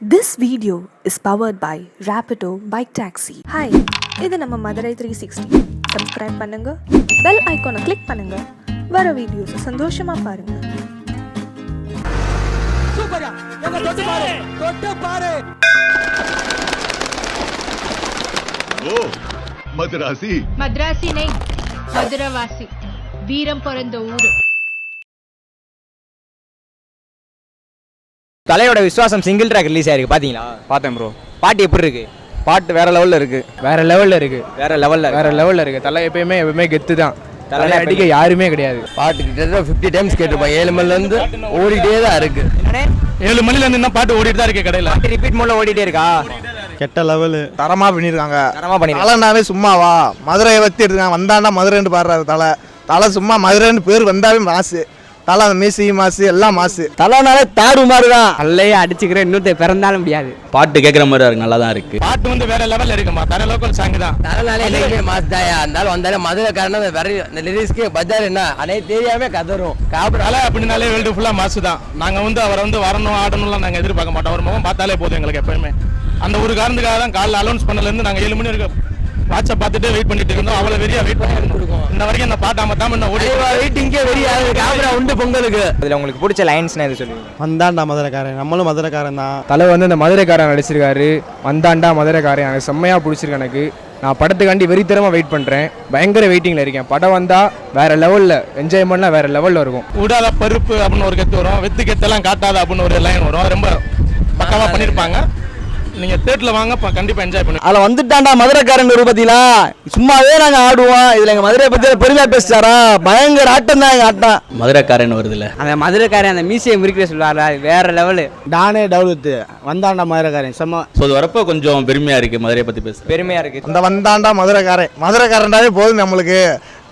This video is powered by Rapido Bike Taxi. Hi, இது நம்ம Madurai 360. Subscribe பண்ணுங்க, bell icon-ஐ click பண்ணுங்க. வர வீடியோஸ் சந்தோஷமா பாருங்க. சூப்பரா எங்க தொட்டு பாரு ஓ மதுராசி மദ്രാசி நை மதுரவாசி வீரம் பிறந்த ஊரு. தலையோட விஸ்வாசம் சிங்கிள் ட்ராக் ரிலீஸ் ஆயிருக்கு பாத்தீங்களா? பார்த்தேன் ப்ரோ. பாட்டு எப்படி இருக்கு? பாட்டு வேற லெவல்ல இருக்கு. வேற லெவல்ல இருக்கு. தலை எப்பயுமே கெத்து தான். தலை அடிக்க யாருமே கிடையாது. பாட்டு கிட்ட 50 டைம்ஸ் கேட்டிருப்பேன். 7 மணில இருந்து ஓடிட்டே தான் இருக்கு. 7 மணில இருந்து இன்னும் பாட்டு ஓடிட்டு தான் இருக்கு கடையில. ரிப்பீட் மோட்ல ஓடிட்டே இருக்கா? கெட்ட லெவலு தரமா பண்ணிருக்காங்க. பண்ணிருக்காங்க. சும்மாவா மதுரையை வச்சு எடுத்துக்காங்க. வந்தாண்டா மதுரைன்னு பாடுறாரு. தலை சும்மா மதுரைன்னு பேர் வந்தாவே மாசு. தலை மீசி மாசு எல்லாம் மாசு. தலைனாலே தாடு மாதிரிதான். அல்லையே அடிச்சுக்கிற இன்னொருத்த பிறந்தாலும் முடியாது. பாட்டு கேட்குற மாதிரி இருக்கு, நல்லா தான் இருக்கு. பாட்டு வந்து வேற லெவல்ல இருக்குமா. தர லோக்கல் சாங் தான். தலைனாலே என்னைக்குமே மாசு தாயா. இருந்தாலும் வந்தாலே மதுரைக்காரனா வேற இந்த லிரிக்ஸ்க்கு பஜார் என்ன அனைத்து தெரியாம கதரும். தலை அப்படினாலே வேர்ல்டு ஃபுல்லா மாசு தான். நாங்க வந்து அவரை வந்து வரணும் ஆடணும்லாம் நாங்க எதிர்பார்க்க மாட்டோம். அவர் முகம் பார்த்தாலே போதும் எங்களுக்கு எப்பயுமே. அந்த ஒரு காரணத்துக்காக தான் காலைல அலௌன்ஸ் பண்ணல இருந்து நாங்க 7 மணி வரைக்கும் வாட்ச பார்த்துட்டு வெயிட் பண்ணிட்டு இருந்தோம். அவ்வளவு வெறியா வெயிட் பண்ணிட்டு இருக்கோம். இந்த வரைக்கும் அந்த பாட்டு அமத்தாம என்ன ஓடி வெயிட்டிங்கே வெறியா கேமரா உண்டு பொங்கலுக்கு. அதுல உங்களுக்கு பிடிச்ச லைன்ஸ்னா எது சொல்லுவீங்க? வந்தாண்டா மதுரைக்காரன். நம்மளும் மதுரைக்காரன் தான். தலை வந்து இந்த மதுரைக்காரன் நடிச்சிருக்காரு. வந்தாண்டா மதுரைக்காரன் எனக்கு செம்மையா பிடிச்சிருக்கு. எனக்கு நான் படத்துக்காண்டி வெறித்தரமா வெயிட் பண்றேன். பயங்கர வெயிட்டிங்ல இருக்கேன். படம் வந்தா வேற லெவல்ல என்ஜாய்மெண்ட்லாம் வேற லெவல்ல இருக்கும். உடால பருப்பு அப்படின்னு ஒரு கெத்து வரும். வெத்து கெத்தெல்லாம் காட்டாத அப்படின்னு ஒரு லைன் வரும். ரொம்ப பக்காவா பண்ணிருப்பாங்க. நீங்க தேட்டர்ல வாங்க கண்டிப்பா என்ஜாய் பண்ணுங்க. அதுல வந்துட்டாண்டா மதுரைக்காரன் ஒரு பத்திலா சும்மாவே நாங்க ஆடுவோம். இதுல எங்க மதுரை பத்தி பெருமையா பேசுறாரா. பயங்கர ஆட்டம் தான் எங்க ஆட்டம். மதுரைக்காரன் வருதுல அந்த மதுரைக்காரன் அந்த மியூசியம் இருக்கிற சொல்லுவாரா வேற லெவலு. டானே டவுலுத்து வந்தாண்டா மதுரைக்காரன் செம்ம. ஸோ அது வரப்போ கொஞ்சம் பெருமையா இருக்கு. மதுரையை பத்தி பேச பெருமையா இருக்கு. அந்த வந்தாண்டா மதுரைக்காரன்டாவே போதும் நம்மளுக்கு.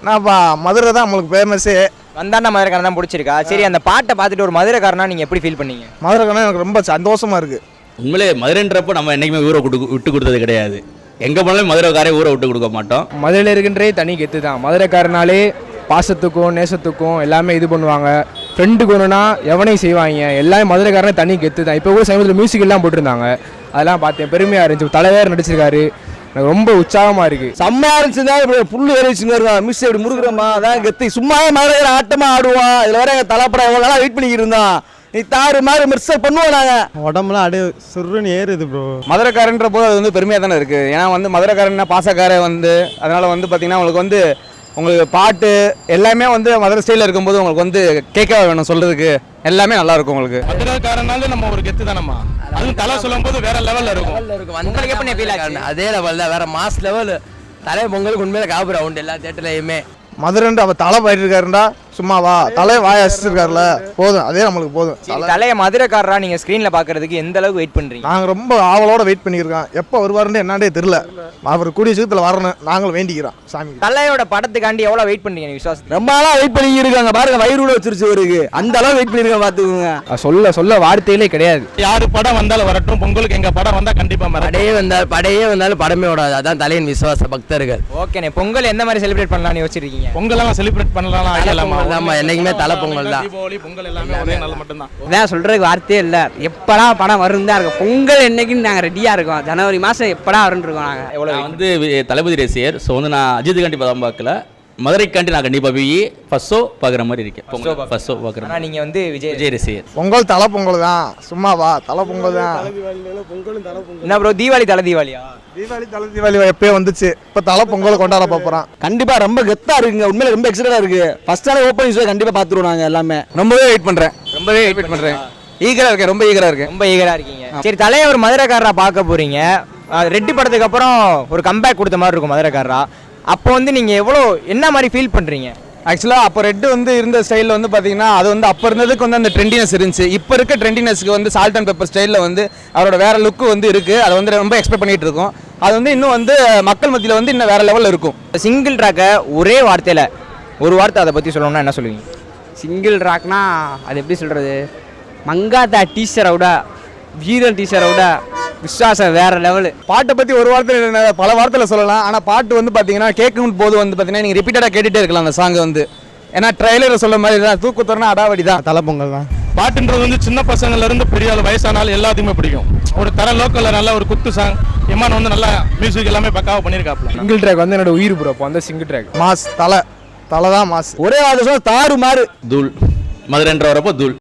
என்னப்பா மதுரை தான் நம்மளுக்கு ஃபேமஸு. வந்தாண்டா மதுரைக்காரன் தான் பிடிச்சிருக்கா? சரி, அந்த பாட்டை பார்த்துட்டு ஒரு மதுரைக்காரனா நீங்க எப்படி ஃபீல் பண்ணீங்க? மதுரைக்காரன் எனக்கு ரொம்ப சந்தோஷமா இருக்கு. உண்மையிலே மதுரைன்றப்போ நம்ம என்னைக்குமே ஊரை விட்டு கொடுத்தது கிடையாது. எங்க போனாலும் மதுரைக்காரே ஊரை விட்டு கொடுக்க மாட்டோம். மதுரையில் இருக்கின்றே தனி கெத்து தான். மதுரைக்காரனாலே பாசத்துக்கும் நேசத்துக்கும் எல்லாமே இது பண்ணுவாங்க. ஃப்ரெண்டுக்கு ஒன்றுனா எவனையும் செய்வாங்க. எல்லாமே மதுரைக்காரனே தனி கெத்து தான். இப்போ கூட சமயத்தில் மியூசிக் எல்லாம் போட்டிருந்தாங்க. அதெல்லாம் பார்த்தேன், பெருமையாக இருந்துச்சு. தலைவர் நடிச்சிருக்காரு. எனக்கு ரொம்ப உற்சாகமாக இருக்கு. செம்மையா இருந்துச்சு. புல்லு ஏறிச்சுங்க மிஸ் எப்படி முருகிறோமா அதான் கெத்து. சும்மாவே மதுரை ஆட்டமா ஆடுவான். இதுல வர எங்க தலைப்படம் எவ்வளோ நாளாக வெயிட் பண்ணிக்கிட்டு இருந்தான். நீ தாறு மாதிரி மிர்சல் பண்ணுவோம். நாங்க உடம்புலாம் அப்படியே சுருன்னு ஏறுது ப்ரோ. மதுரைக்காரன்ற போது அது வந்து பெருமையாக தானே இருக்குது. ஏன்னா வந்து மதுரைக்காரன்னா பாசக்காரன் வந்து அதனால் வந்து பார்த்திங்கன்னா உங்களுக்கு பாட்டு எல்லாமே வந்து மதுரை ஸ்டைலில் இருக்கும்போது உங்களுக்கு வந்து கேட்க வேணும் சொல்கிறதுக்கு எல்லாமே நல்லா இருக்கும். உங்களுக்கு மதுரைக்காரனால நம்ம ஒரு கெத்து தானம்மா. அதுவும் தலை சொல்லும் போது வேற லெவலில் இருக்கும். அதே லெவல் தான். வேற மாஸ் லெவல். தலை பொங்கலுக்கு உண்மையில காபுரா உண்டு எல்லா தேட்டர்லையுமே. மதுரைண்டு அவ தலை போயிட்டு இருக்காருண்டா சும்மாவா. தலையை வாய அசிச்சிருக்காருல போதும். அதே நம்மளுக்கு போதும். தலைய மதுரைக்காரரா நீங்க ஸ்கிரீன்ல பாக்குறதுக்கு எந்த அளவுக்கு வெயிட் பண்றீங்க? நாங்க ரொம்ப ஆவலோட வெயிட் பண்ணிருக்கோம். எப்போ வருவாருன்னு என்னன்னே தெரியல. அவர் கூடிய சீக்கிரத்துல வரணும் நாங்களும் வேண்டிக்கிறோம் சாமி. தலையோட படத்துக்காண்டி எவ்வளவு வெயிட் பண்றீங்க விசுவாசம்? ரொம்ப நாளா வெயிட் பண்ணி இருக்காங்க பாருங்க. வயிறுல வச்சிருச்சு இருக்கு. அந்த அளவு வெயிட் பண்ணிருக்காங்க பாத்துக்கோங்க. சொல்ல வார்த்தையிலே கிடையாது. யாரு படம் வந்தாலும் வரட்டும். பொங்கலுக்கு எங்க படம் வந்தா கண்டிப்பா படையே வந்தாலும் படமே ஓடாது. அதான் தலையின் விசுவாச பக்தர்கள். ஓகேண்ணே, பொங்கல் எந்த மாதிரி செலிப்ரேட் பண்ணலாம்னு யோசிச்சிருக்கீங்க? பொங்கலாம் செலிப்ரேட் பண்ணலாம். என்னைக்குமே தலை பொங்கல் தான். தீபாவளி பொங்கல் எல்லாமே ஒரே நாள் மட்டும்தான். இதான் சொல்றதுக்கு வார்த்தையே இல்ல. எப்படா படம் வரும் தான் இருக்கும். பொங்கல் என்னைக்குன்னு நாங்க ரெடியா இருக்கோம். ஜனவரி மாசம் எப்படா வரும்னு இருக்கோம். நாங்க வந்து தளபதி ரசிகர். ஸோ வந்து நான் அஜித்துக்காண்டி படம் பார்க்கல, மதுரைக்காண்டி நான் கண்டிப்பா போய் ஃபர்ஸ்ட் ஷோ பார்க்குற மாதிரி இருக்கேன். ஃபர்ஸ்ட் ஷோ பார்க்குறேன். ஆனால் நீங்கள் வந்து விஜய் ரசிகர். பொங்கல் தலை பொங்கல் தான். சும்மாவா தலை பொங்கல் தான். என்ன ப்ரோ, தீபாவளி தீபாவளியா? தீபாவளி எப்பயோ வந்துச்சு. இப்போ தலை பொங்கல் கொண்டாட போறோம். கண்டிப்பா ரொம்ப கெத்தா இருக்குங்க. உண்மையில ரொம்ப எக்ஸைட்டடா இருக்கு. ஃபர்ஸ்ட் நாள் ஓப்பனிங் ஷோ கண்டிப்பா பாத்துருவோம். நாங்க எல்லாமே ரொம்பவே வெயிட் பண்றேன். ஈகரா இருக்கேன். ரொம்ப ஈகரா இருக்கீங்க. சரி, தலையை ஒரு மதுரைக்காரரா பார்க்க போறீங்க. ரெட்டி படத்துக்கு அப்புறம் ஒரு கம்பேக் கொடுத்த மாதிரி இருக்கும் மதுரைக்காரரா. அப்போ வந்து நீங்க என்ன மாதிரி ஃபீல் பண்றீங்க? ஆக்சுவலாக அப்போ ரெட்டு வந்து இருந்த ஸ்டைலில் வந்து பார்த்தீங்கன்னா அது வந்து அப்போ இருந்ததுக்கு வந்து அந்த ட்ரெண்டினஸ் இருந்துச்சு. இப்போ இருக்க ட்ரெண்டினஸ்க்கு வந்து சால்ட் அண்ட் பெப்பர் ஸ்டைலில் வந்து அவரோட வேற லுக்கு வந்து இருக்குது. அதை வந்து ரொம்ப எக்ஸ்பெக்ட் பண்ணிட்டு இருக்கோம். அது வந்து இன்னும் வந்து மக்கள் மத்தியில் வந்து இன்னும் வேற லெவலில் இருக்கும். சிங்கிள் ட்ராக்கை ஒரே வார்த்தையில் ஒரு வார்த்தை அதை பற்றி சொல்லணும்னா என்ன சொல்லுவீங்க? சிங்கிள் ட்ராக்னா அது எப்படி சொல்கிறது? மங்காத்தா டீச்சரை விட, வீரன் டீச்சரை விட விஸ்வாசம் வேற லெவலு. பாட்டை பற்றி ஒரு வார்த்தையில் பல வார்த்தையில் சொல்லலாம். ஆனால் பாட்டு வந்து பார்த்தீங்கன்னா கேட்கும் போது வந்து பார்த்தீங்கன்னா நீங்கள் ரிப்பீட்டடாக கேட்டுகிட்டே இருக்கலாம் அந்த சாங் வந்து. ஏன்னா ட்ரெய்லரை சொல்ல மாதிரி தான் தூக்குத்தரனா அடாவடி தான். தலை பொங்கல் தான். பாட்டுன்றது வந்து சின்ன பசங்கள்ல இருந்து பெரிய வயசானாலும் எல்லாத்துக்குமே பிடிக்கும். ஒரு தர லோக்கலில் நல்ல ஒரு குத்து சாங் இமான் வந்து நல்லா மியூசிக் எல்லாமே பக்காவாக பண்ணியிருக்காப்ல. சிங்கிள் ட்ராக் வந்து என்னோட உயிர் ப்ரோ. அப்போ அந்த சிங்கிள் ட்ராக் மாஸ் தலை தான் மாஸ். ஒரே ஆதர்சம் தாறு மாறு. தூள் மதுரைன்ற வரப்போ தூள்.